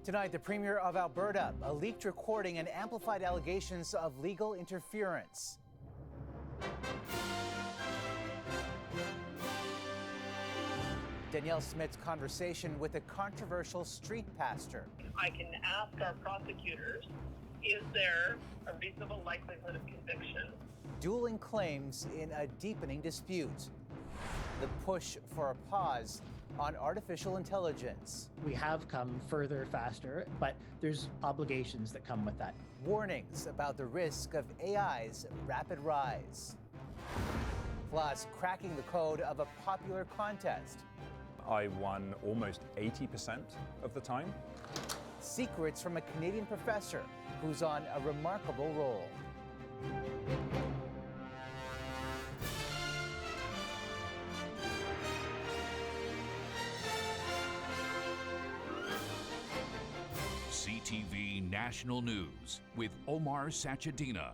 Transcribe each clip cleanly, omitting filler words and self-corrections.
Tonight, the Premier of Alberta, a leaked recording and amplified allegations of legal interference. Danielle Smith's conversation with a controversial street pastor. I can ask our prosecutors, is there a reasonable likelihood of conviction? Dueling claims in a deepening dispute. The push for a pause on artificial intelligence. We have come further faster, but there's obligations that come with that. Warnings about the risk of AI's rapid rise. Plus, cracking the code of a popular contest. I won almost 80% of the time. Secrets from a Canadian professor who's on a remarkable roll. CTV National News with Omar Sachedina.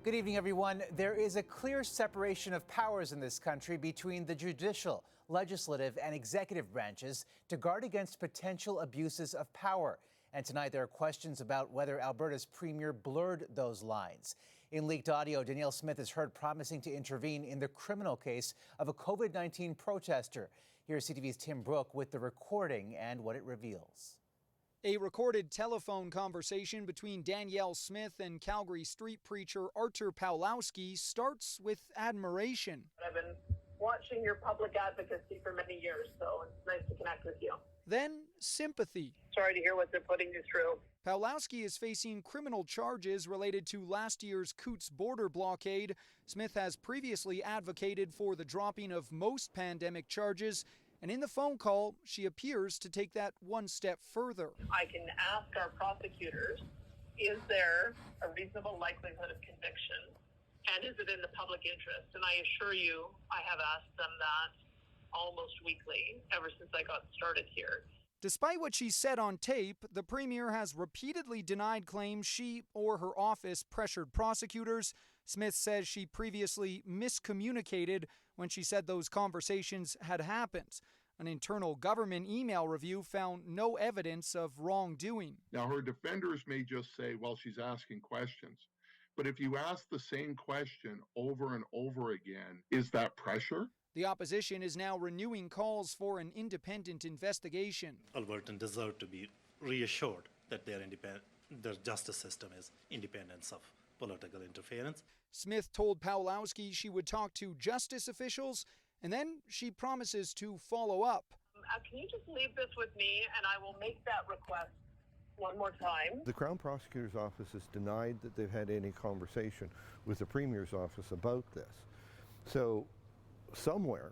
Good evening, everyone. There is a clear separation of powers in this country between the judicial, legislative, and executive branches to guard against potential abuses of power. And tonight there are questions about whether Alberta's premier blurred those lines. In leaked audio, Danielle Smith is heard promising to intervene in the criminal case of a COVID-19 protester. Here's CTV's Tim Brooke with the recording and what it reveals. A recorded telephone conversation between Danielle Smith and Calgary street preacher Artur Pawlowski starts with admiration. I've been watching your public advocacy for many years, so it's nice to connect with you. Then sympathy. Sorry to hear what they're putting you through. Pawlowski is facing criminal charges related to last year's Coutts border blockade. Smith has previously advocated for the dropping of most pandemic charges. And in the phone call, she appears to take that one step further. I can ask our prosecutors, is there a reasonable likelihood of conviction? And is it in the public interest? And I assure you, I have asked them that almost weekly ever since I got started here. Despite what she said on tape, the Premier has repeatedly denied claims she or her office pressured prosecutors. Smith says she previously miscommunicated when she said those conversations had happened. An internal government email review found no evidence of wrongdoing. Now, her defenders may just say, well, she's asking questions. But if you ask the same question over and over again, is that pressure? The opposition is now renewing calls for an independent investigation. Albertans deserve to be reassured that their justice system is independent of political interference. Smith told Pawlowski she would talk to justice officials, and then she promises to follow up. Can you just leave this with me, and I will make that request one more time. The Crown Prosecutor's Office has denied that they've had any conversation with the Premier's office about this. So somewhere,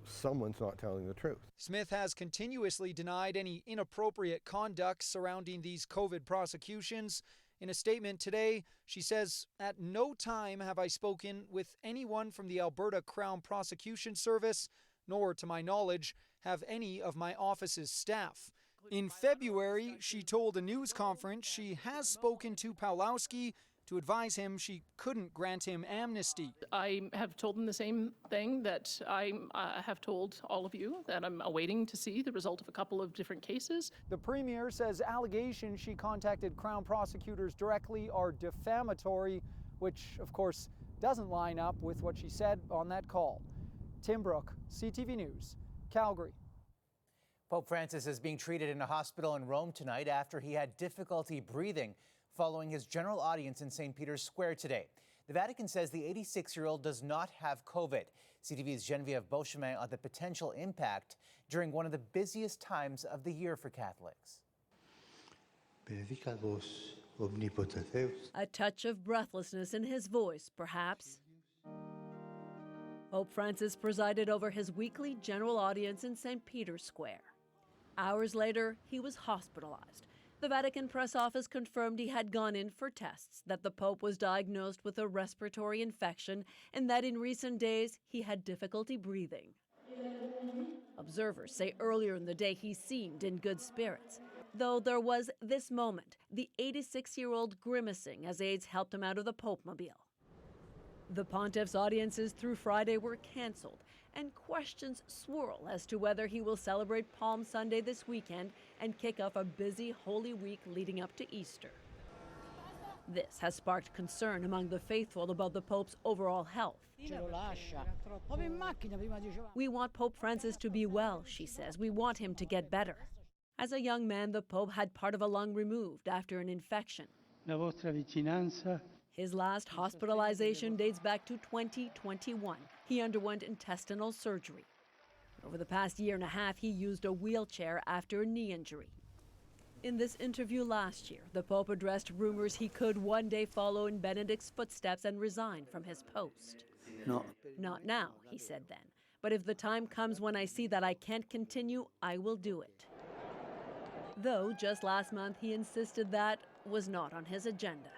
someone's not telling the truth. Smith has continuously denied any inappropriate conduct surrounding these COVID prosecutions. In a statement today, she says, "At no time have I spoken with anyone from the Alberta Crown Prosecution Service, nor, to my knowledge, have any of my office's staff." In February, she told a news conference she has spoken to Pawlowski to advise him she couldn't grant him amnesty. I have told him the same thing that I have told all of you, that I'm awaiting to see the result of a couple of different cases. The Premier says allegations she contacted Crown prosecutors directly are defamatory, which, of course, doesn't line up with what she said on that call. Tim Brooke, CTV News, Calgary. Pope Francis is being treated in a hospital in Rome tonight after he had difficulty breathing following his general audience in St. Peter's Square today. The Vatican says the 86-year-old does not have COVID. CTV's Genevieve Beauchemin on the potential impact during one of the busiest times of the year for Catholics. A touch of breathlessness in his voice, perhaps. Pope Francis presided over his weekly general audience in St. Peter's Square. Hours later, he was hospitalized. The Vatican press office confirmed he had gone in for tests, that the Pope was diagnosed with a respiratory infection, and that in recent days he had difficulty breathing. Observers say earlier in the day he seemed in good spirits, though there was this moment, the 86-year-old grimacing as aides helped him out of the Pope-mobile. The pontiff's audiences through Friday were canceled, and questions swirl as to whether he will celebrate Palm Sunday this weekend and kick off a busy Holy Week leading up to Easter. This has sparked concern among the faithful about the Pope's overall health. We want Pope Francis to be well, she says. We want him to get better. As a young man, the Pope had part of a lung removed after an infection. His last hospitalization dates back to 2021. He underwent intestinal surgery. Over the past year and a half, he used a wheelchair after a knee injury. In this interview last year, the Pope addressed rumors he could one day follow in Benedict's footsteps and resign from his post. No. Not now, he said then. But if the time comes when I see that I can't continue, I will do it. Though just last month he insisted that was not on his agenda.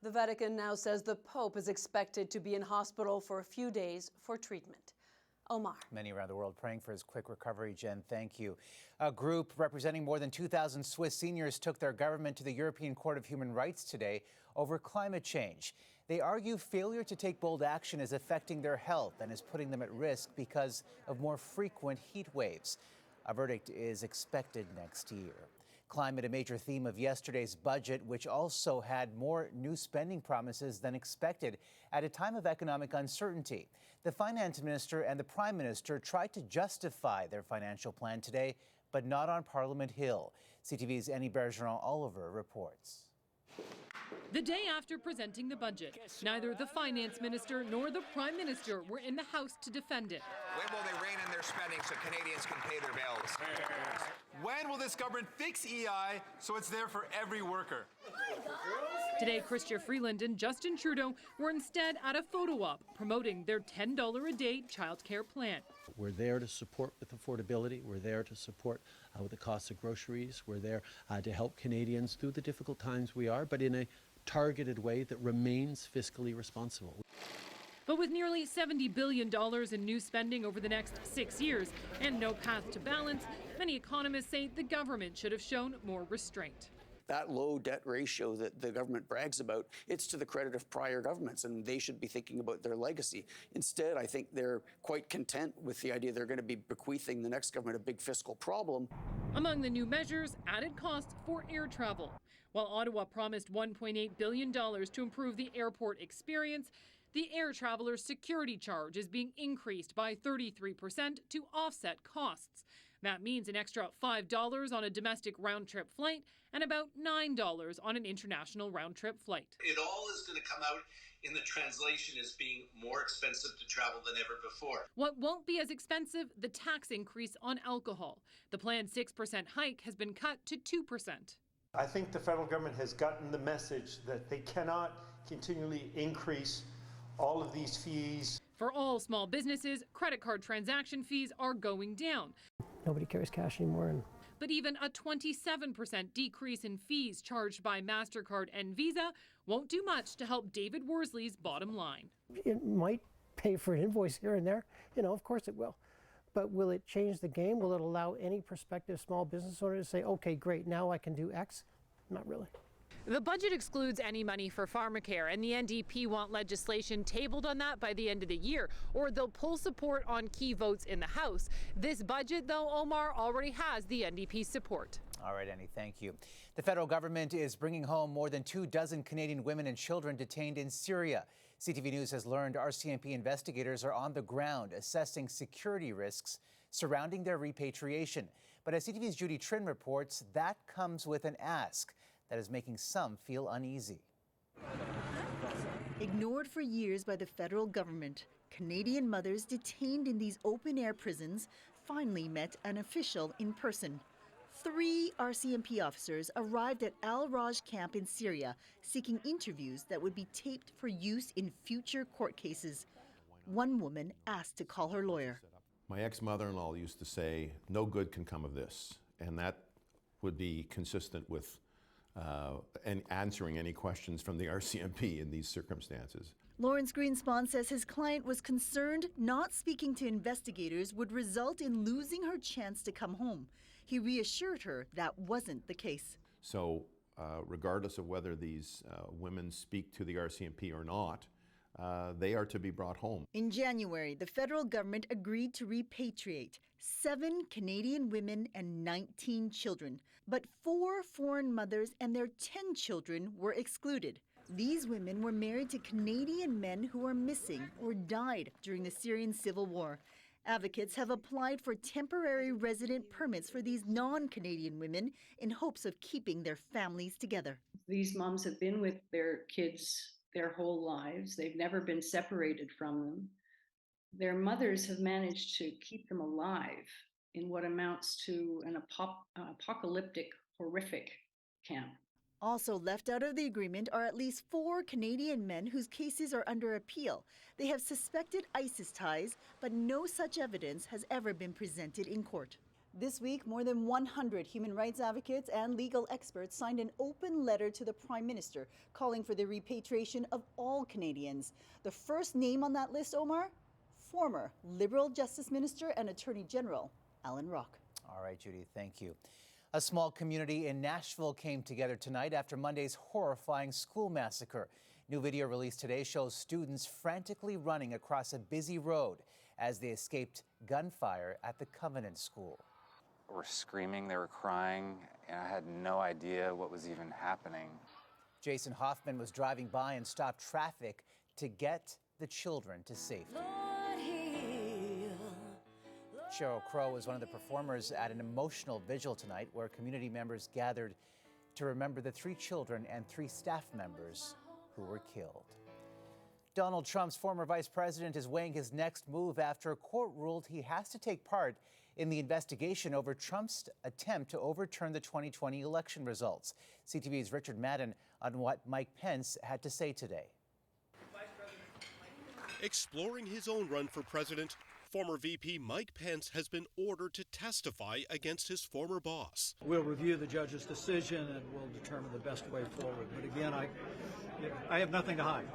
The Vatican now says the Pope is expected to be in hospital for a few days for treatment. Omar. Many around the world praying for his quick recovery, Jen. Thank you. A group representing more than 2,000 Swiss seniors took their government to the European Court of Human Rights today over climate change. They argue failure to take bold action is affecting their health and is putting them at risk because of more frequent heat waves. A verdict is expected next year. Climate, a major theme of yesterday's budget, which also had more new spending promises than expected at a time of economic uncertainty. The finance minister and the prime minister tried to justify their financial plan today, but not on Parliament Hill. CTV's Annie Bergeron-Oliver reports. The day after presenting the budget, neither the finance minister nor the prime minister were in the House to defend it. When will they rein in their spending so Canadians can pay their bills? When will this government fix EI so it's there for every worker? Today, Chrystia Freeland and Justin Trudeau were instead at a photo op promoting their $10 a day childcare plan. We're there to support with affordability. We're there to support with the cost of groceries. We're there to help Canadians through the difficult times we are, but in a targeted way that remains fiscally responsible. But with nearly $70 billion in new spending over the next 6 years and no path to balance, many economists say the government should have shown more restraint. That low debt ratio that the government brags about, it's to the credit of prior governments, and they should be thinking about their legacy. Instead, I think they're quite content with the idea they're going to be bequeathing the next government a big fiscal problem. Among the new measures, added costs for air travel. While Ottawa promised $1.8 billion to improve the airport experience, the air traveler's security charge is being increased by 33% to offset costs. That means an extra $5 on a domestic round-trip flight and about $9 on an international round-trip flight. It all is going to come out in the translation as being more expensive to travel than ever before. What won't be as expensive, the tax increase on alcohol. The planned 6% hike has been cut to 2%. I think the federal government has gotten the message that they cannot continually increase all of these fees. For all small businesses, credit card transaction fees are going down. Nobody carries cash anymore. But even a 27% decrease in fees charged by MasterCard and Visa won't do much to help David Worsley's bottom line. It might pay for an invoice here and there. Of course it will. But will it change the game? Will it allow any prospective small business owner to say, okay, great, now I can do X? Not really. The budget excludes any money for pharmacare, and the NDP want legislation tabled on that by the end of the year, or they'll pull support on key votes in the House. This budget, though, Omar, already has the NDP's support. All right, Annie, thank you. The federal government is bringing home more than 24 Canadian women and children detained in Syria. CTV News has learned RCMP investigators are on the ground assessing security risks surrounding their repatriation. But as CTV's Judy Trin reports, that comes with an ask that is making some feel uneasy. Ignored for years by the federal government, Canadian mothers detained in these open-air prisons finally met an official in person. 3 RCMP officers arrived at Al-Raj camp in Syria seeking interviews that would be taped for use in future court cases. One woman asked to call her lawyer. My ex-mother-in-law used to say, no good can come of this, and that would be consistent with and answering any questions from the RCMP in these circumstances. Lawrence Greenspan says his client was concerned not speaking to investigators would result in losing her chance to come home. He reassured her that wasn't the case. So regardless of whether these women speak to the RCMP or not, they are to be brought home. In January, the federal government agreed to repatriate 7 Canadian women and 19 children, but 4 foreign mothers and their 10 children were excluded. These women were married to Canadian men who were missing or died during the Syrian civil war. Advocates have applied for temporary resident permits for these non-Canadian women in hopes of keeping their families together. These moms have been with their kids their whole lives. They've never been separated from them. Their mothers have managed to keep them alive in what amounts to an apocalyptic, horrific camp. Also left out of the agreement are at least 4 Canadian men whose cases are under appeal. They have suspected ISIS ties, but no such evidence has ever been presented in court. This week, more than 100 human rights advocates and legal experts signed an open letter to the Prime Minister calling for the repatriation of all Canadians. The first name on that list, Omar? Former Liberal Justice Minister and Attorney General Alan Rock. All right, Judy, thank you. A small community in Nashville came together tonight after Monday's horrifying school massacre. New video released today shows students frantically running across a busy road as they escaped gunfire at the Covenant School. They were screaming, they were crying, and I had no idea what was even happening. Jason Hoffman was driving by and stopped traffic to get the children to safety. Cheryl Crow was one of the performers at an emotional vigil tonight where community members gathered to remember the 3 children and 3 staff members who were killed. Donald Trump's former vice president is weighing his next move after a court ruled he has to take part in the investigation over Trump's attempt to overturn the 2020 election results. CTV's Richard Madden on what Mike Pence had to say today. Exploring his own run for president, former VP Mike Pence has been ordered to testify against his former boss. We'll review the judge's decision and we'll determine the best way forward. But again, I have nothing to hide.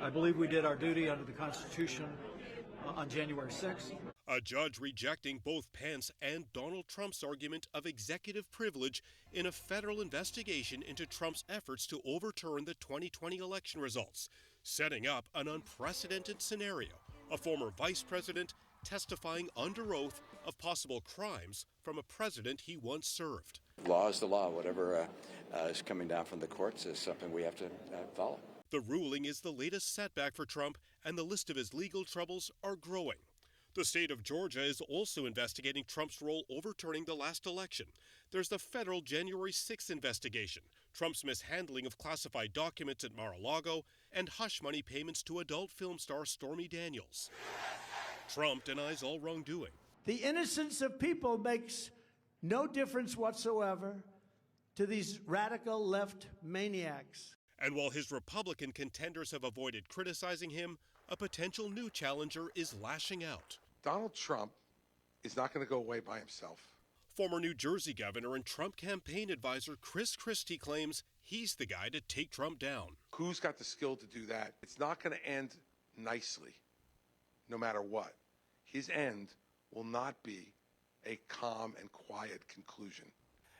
I believe we did our duty under the Constitution on January 6th. A judge rejecting both Pence and Donald Trump's argument of executive privilege in a federal investigation into Trump's efforts to overturn the 2020 election results, setting up an unprecedented scenario. A former vice president testifying under oath of possible crimes from a president he once served. Law is the law. Whatever is coming down from the courts is something we have to follow. The ruling is the latest setback for Trump, and the list of his legal troubles are growing. The state of Georgia is also investigating Trump's role overturning the last election. There's the federal January 6th investigation, Trump's mishandling of classified documents at Mar-a-Lago, and hush money payments to adult film star Stormy Daniels. Trump denies all wrongdoing. The innocence of people makes no difference whatsoever to these radical left maniacs. And while his Republican contenders have avoided criticizing him, a potential new challenger is lashing out. Donald Trump is not going to go away by himself. Former New Jersey governor and Trump campaign advisor Chris Christie claims he's the guy to take Trump down. Who's got the skill to do that? It's not going to end nicely, no matter what. His end will not be a calm and quiet conclusion.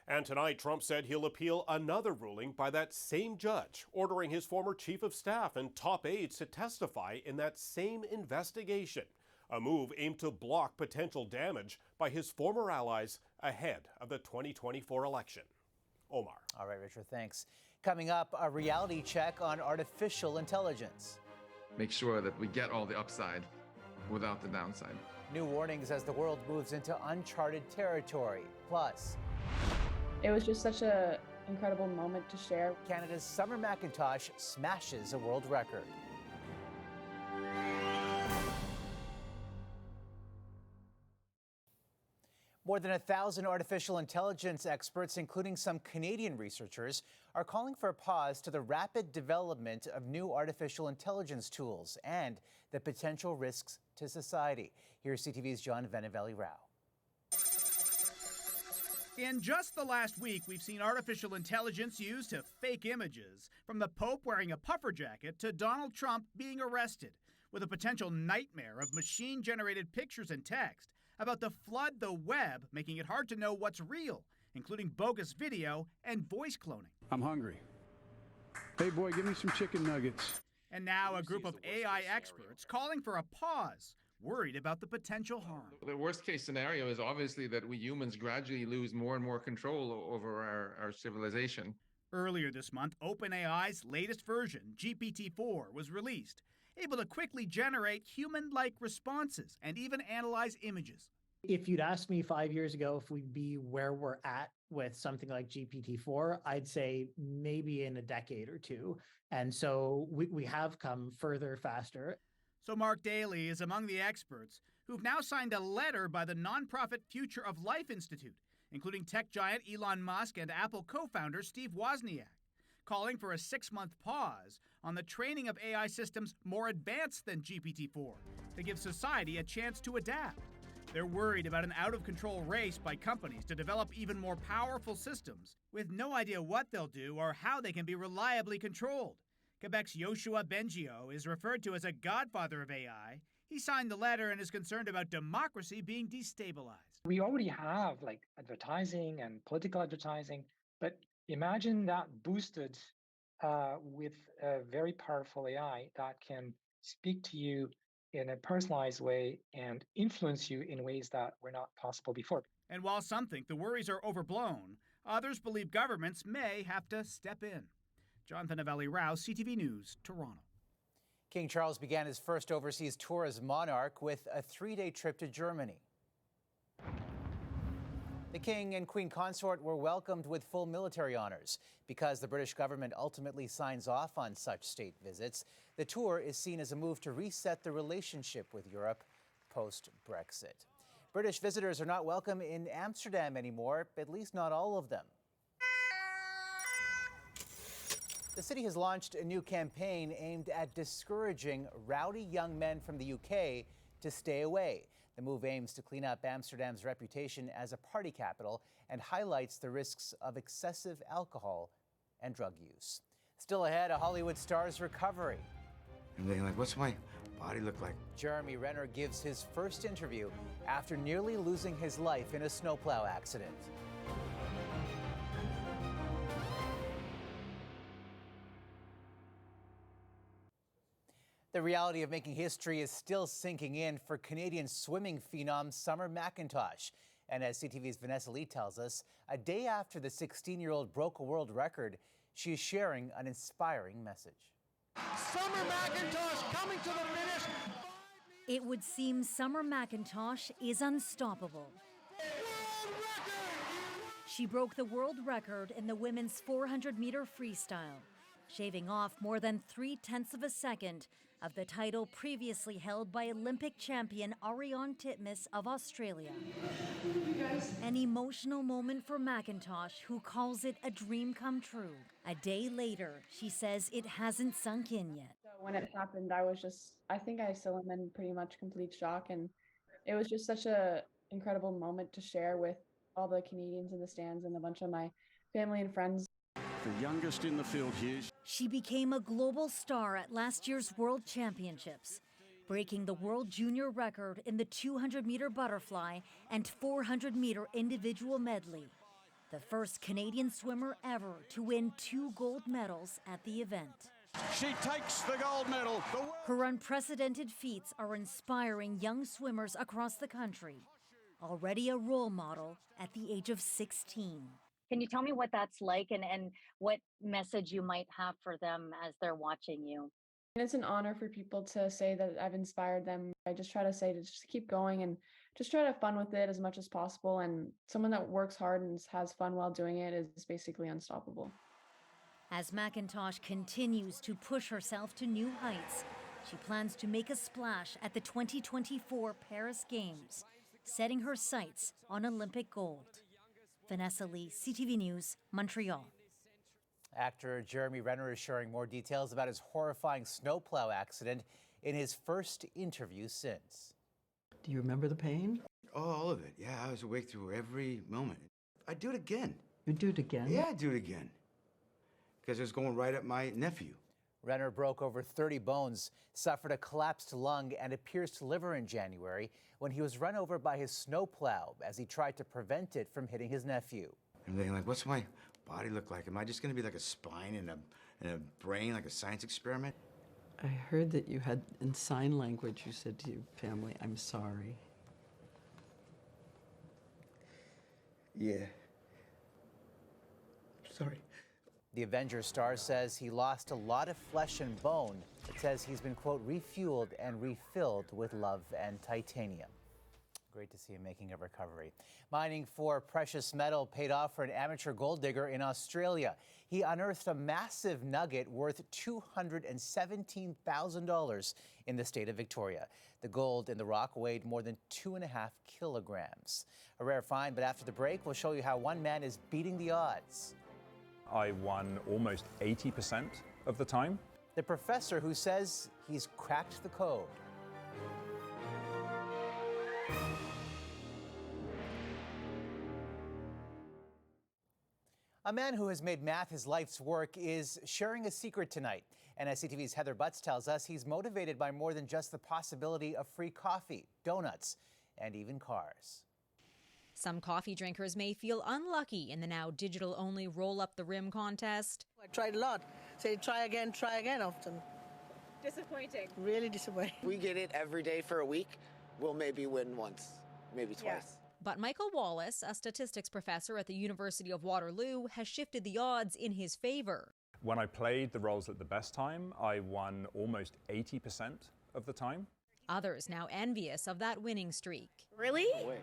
And tonight, Trump said he'll appeal another ruling by that same judge, ordering his former chief of staff and top aides to testify in that same investigation, a move aimed to block potential damage by his former allies ahead of the 2024 election. Omar. All right, Richard, thanks. Coming up, a reality check on artificial intelligence. Make sure that we get all the upside without the downside. New warnings as the world moves into uncharted territory. Plus, it was just such an incredible moment to share. Canada's Summer Macintosh smashes a world record. More than 1,000 artificial intelligence experts, including some Canadian researchers, are calling for a pause to the rapid development of new artificial intelligence tools and the potential risks to society. Here's CTV's John Venevelli-Rao. In just the last week, we've seen artificial intelligence used to fake images, from the Pope wearing a puffer jacket to Donald Trump being arrested, with a potential nightmare of machine-generated pictures and text about to flood the web, making it hard to know what's real, including bogus video and voice cloning. I'm hungry. Hey, boy, give me some chicken nuggets. And now a group of AI experts calling for a pause, worried about the potential harm. The worst case scenario is obviously that we humans gradually lose more and more control over our civilization. Earlier this month, OpenAI's latest version, GPT-4, was released, able to quickly generate human-like responses and even analyze images. If you'd asked me 5 years ago if we'd be where we're at with something like GPT-4, I'd say maybe in a decade or two. And so we have come further faster. So Mark Daly is among the experts who've now signed a letter by the nonprofit Future of Life Institute, including tech giant Elon Musk and Apple co-founder Steve Wozniak, calling for a 6-month pause on the training of AI systems more advanced than GPT-4 to give society a chance to adapt. They're worried about an out-of-control race by companies to develop even more powerful systems with no idea what they'll do or how they can be reliably controlled. Quebec's Yoshua Bengio is referred to as a godfather of AI. He signed the letter and is concerned about democracy being destabilized. We already have advertising and political advertising, but imagine that boosted with a very powerful AI that can speak to you in a personalized way and influence you in ways that were not possible before. And while some think the worries are overblown, others believe governments may have to step in. Jonathan Avelli-Rouse, CTV News, Toronto. King Charles began his first overseas tour as monarch with a 3-day trip to Germany. The King and Queen Consort were welcomed with full military honors. Because the British government ultimately signs off on such state visits, the tour is seen as a move to reset the relationship with Europe post-Brexit. British visitors are not welcome in Amsterdam anymore, at least not all of them. The city has launched a new campaign aimed at discouraging rowdy young men from the UK to stay away. The move aims to clean up Amsterdam's reputation as a party capital and highlights the risks of excessive alcohol and drug use. Still ahead, a Hollywood star's recovery. I'm thinking, what's my body look like? Jeremy Renner gives his first interview after nearly losing his life in a snowplow accident. The reality of making history is still sinking in for Canadian swimming phenom Summer McIntosh. And as CTV's Vanessa Lee tells us, a day after the 16-year-old broke a world record, she is sharing an inspiring message. Summer McIntosh coming to the finish. It would seem Summer McIntosh is unstoppable. She broke the world record in the women's 400-meter freestyle, shaving off more than 0.3 of a second of the title previously held by Olympic champion Ariarne Titmus of Australia. An emotional moment for McIntosh, who calls it a dream come true. A day later, she says it hasn't sunk in yet. So when it happened, I think I still am in pretty much complete shock. And it was just such an incredible moment to share with all the Canadians in the stands and a bunch of my family and friends. The youngest in the field here. She became a global star at last year's World Championships, breaking the world junior record in the 200-meter butterfly and 400-meter individual medley. The first Canadian swimmer ever to win 2 gold medals at the event. She takes the gold medal. Her unprecedented feats are inspiring young swimmers across the country, already a role model at the age of 16. Can you tell me what that's like and what message you might have for them as they're watching you? It's an honor for people to say that I've inspired them. I just try to say to just keep going and just try to have fun with it as much as possible. And someone that works hard and has fun while doing it is basically unstoppable. As McIntosh continues to push herself to new heights, she plans to make a splash at the 2024 Paris Games, setting her sights on Olympic gold. Vanessa Lee, CTV News, Montreal. Actor Jeremy Renner is sharing more details about his horrifying snowplow accident in his first interview since. Do you remember the pain? Oh, all of it. Yeah, I was awake through every moment. I'd do it again. You'd do it again? Yeah, I'd do it again. Because it was going right at my nephew. Renner broke over 30 bones, suffered a collapsed lung and a pierced liver in January when he was run over by his snowplow as he tried to prevent it from hitting his nephew. I'm thinking, what's my body look like? Am I just going to be like a spine and a brain, like a science experiment? I heard that you had, in sign language, you said to your family, "I'm sorry." Yeah. Sorry. The Avengers star says he lost a lot of flesh and bone. It says he's been, quote, refueled and refilled with love and titanium. Great to see him making a recovery. Mining for precious metal paid off for an amateur gold digger in Australia. He unearthed a massive nugget worth $217,000 in the state of Victoria. The gold in the rock weighed more than 2.5 kilograms. A rare find, but after the break, we'll show you how one man is beating the odds. I won almost 80% of the time. The professor who says he's cracked the code. A man who has made math his life's work is sharing a secret tonight. And as CTV's Heather Butts tells us, he's motivated by more than just the possibility of free coffee, donuts, and even cars. Some coffee drinkers may feel unlucky in the now digital-only roll-up-the-rim contest. I tried a lot. Say try again often. Disappointing. Really disappointing. We get it every day for a week. We'll maybe win once, maybe twice. Yeah. But Michael Wallace, a statistics professor at the University of Waterloo, has shifted the odds in his favor. When I played the roles at the best time, I won almost 80% of the time. Others now envious of that winning streak. Really? Oh,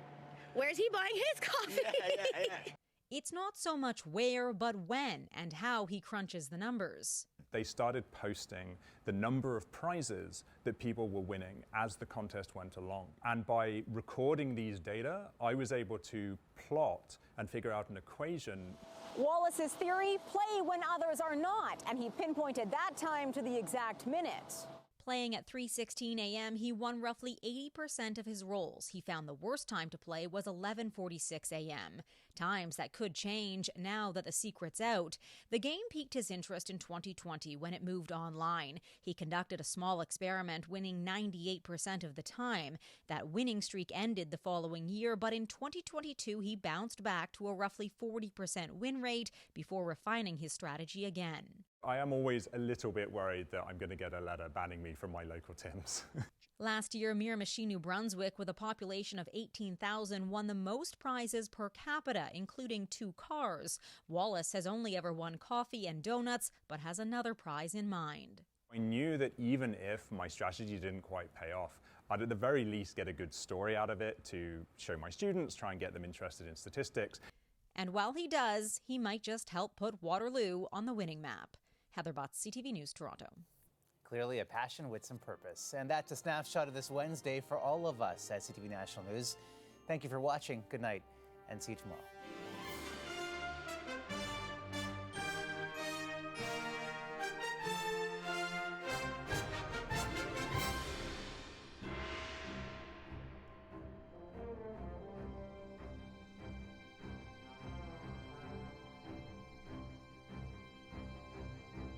where's he buying his coffee? Yeah. It's not so much where, but when and how he crunches the numbers. They started posting the number of prizes that people were winning as the contest went along. And by recording these data, I was able to plot and figure out an equation. Wallace's theory, play when others are not, and he pinpointed that time to the exact minute. Playing at 3:16 a.m., he won roughly 80% of his rolls. He found the worst time to play was 11:46 a.m. Times that could change now that the secret's out. The game piqued his interest in 2020 when it moved online. He conducted a small experiment, winning 98% of the time. That winning streak ended the following year, but in 2022 he bounced back to a roughly 40% win rate before refining his strategy again. I am always a little bit worried that I'm going to get a letter banning me from my local Tim's. Last year, Miramichi, New Brunswick, with a population of 18,000, won the most prizes per capita, including 2 cars. Wallace has only ever won coffee and donuts, but has another prize in mind. I knew that even if my strategy didn't quite pay off, I'd at the very least get a good story out of it to show my students, try and get them interested in statistics. And while he does, he might just help put Waterloo on the winning map. Heather Butts, CTV News, Toronto. Clearly a passion with some purpose. And that's a snapshot of this Wednesday for all of us at CTV National News. Thank you for watching. Good night, and see you tomorrow.